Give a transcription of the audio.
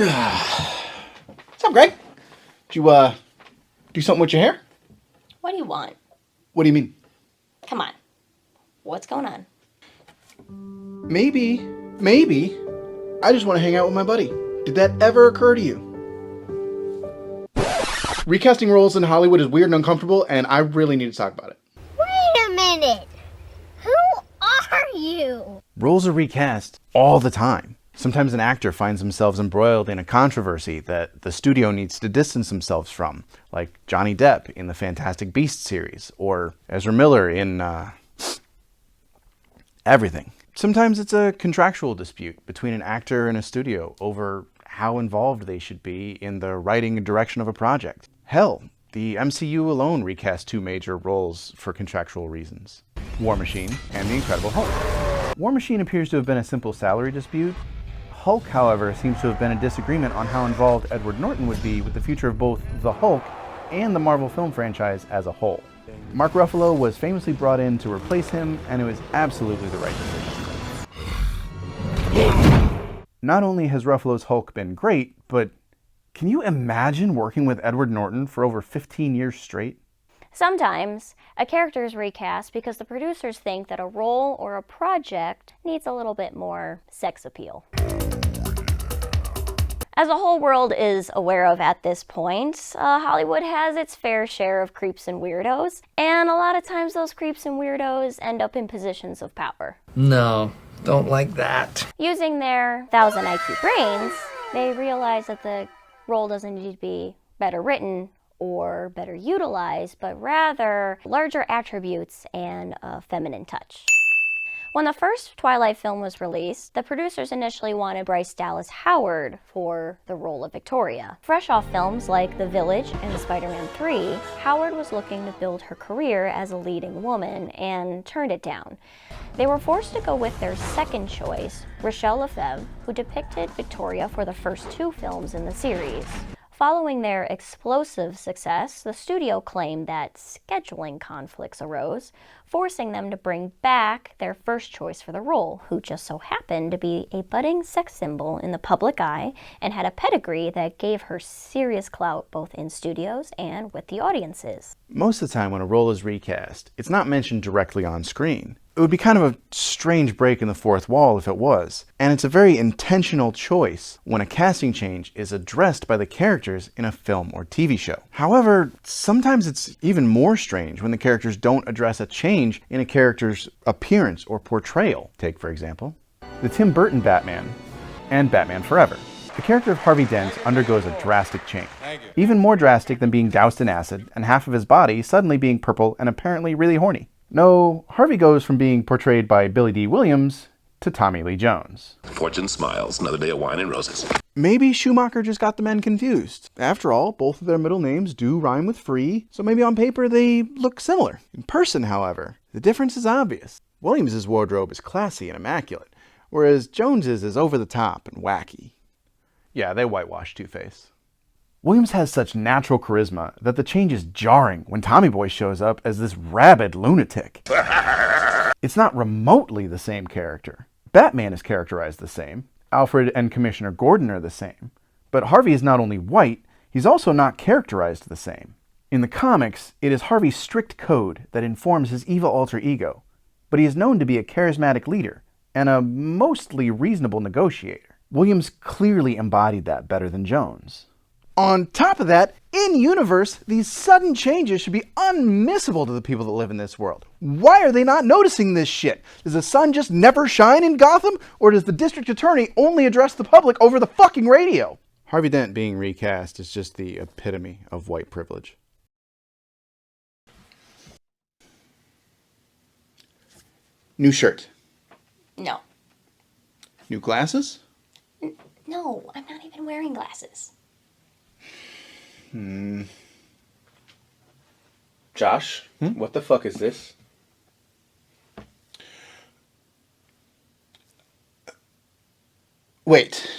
What's up, Greg? Did you, do something with your hair? What do you want? What do you mean? Come on. What's going on? Maybe, I just want to hang out with my buddy. Did that ever occur to you? Recasting roles in Hollywood is weird and uncomfortable, and I really need to talk about it. Wait a minute! Who are you? Roles are recast all the time. Sometimes an actor finds themselves embroiled in a controversy that the studio needs to distance themselves from, like Johnny Depp in the Fantastic Beasts series, or Ezra Miller in everything. Sometimes it's a contractual dispute between an actor and a studio over how involved they should be in the writing and direction of a project. Hell, the MCU alone recast 2 major roles for contractual reasons: War Machine and The Incredible Hulk. War Machine appears to have been a simple salary dispute. Hulk, however, seems to have been a disagreement on how involved Edward Norton would be with the future of both the Hulk and the Marvel film franchise as a whole. Mark Ruffalo was famously brought in to replace him, and it was absolutely the right decision. Not only has Ruffalo's Hulk been great, but can you imagine working with Edward Norton for over 15 years straight? Sometimes, a character is recast because the producers think that a role or a project needs a little bit more sex appeal. As the whole world is aware of at this point, Hollywood has its fair share of creeps and weirdos, and a lot of times those creeps and weirdos end up in positions of power. No, don't like that. Using their 1,000 IQ brains, they realize that the role doesn't need to be better written or better utilized, but rather larger attributes and a feminine touch. When the first Twilight film was released, the producers initially wanted Bryce Dallas Howard for the role of Victoria. Fresh off films like The Village and Spider-Man 3, Howard was looking to build her career as a leading woman and turned it down. They were forced to go with their second choice, Rochelle Lefebvre, who depicted Victoria for the first 2 films in the series. Following their explosive success, the studio claimed that scheduling conflicts arose, forcing them to bring back their first choice for the role, who just so happened to be a budding sex symbol in the public eye and had a pedigree that gave her serious clout both in studios and with the audiences. Most of the time when a role is recast, it's not mentioned directly on screen. It would be kind of a strange break in the fourth wall if it was, and it's a very intentional choice when a casting change is addressed by the characters in a film or TV show. However, sometimes it's even more strange when the characters don't address a change in a character's appearance or portrayal. Take, for example, the Tim Burton Batman and Batman Forever. The character of Harvey Dent undergoes a drastic change. Even more drastic than being doused in acid and half of his body suddenly being purple and apparently really horny. No, Harvey goes from being portrayed by Billy D. Williams to Tommy Lee Jones. Fortune smiles, another day of wine and roses. Maybe Schumacher just got the men confused. After all, both of their middle names do rhyme with free, so maybe on paper they look similar. In person, however, the difference is obvious. Williams' wardrobe is classy and immaculate, whereas Jones's is over the top and wacky. Yeah, they whitewashed Two-Face. Williams has such natural charisma that the change is jarring when Tommy Boy shows up as this rabid lunatic. It's not remotely the same character. Batman is characterized the same. Alfred and Commissioner Gordon are the same. But Harvey is not only white, he's also not characterized the same. In the comics, it is Harvey's strict code that informs his evil alter ego, but he is known to be a charismatic leader and a mostly reasonable negotiator. Williams clearly embodied that better than Jones. On top of that, in-universe, these sudden changes should be unmissable to the people that live in this world. Why are they not noticing this shit? Does the sun just never shine in Gotham? Or does the district attorney only address the public over the fucking radio? Harvey Dent being recast is just the epitome of white privilege. New shirt. No. New glasses? No, I'm not even wearing glasses. Josh, what the fuck is this? Wait.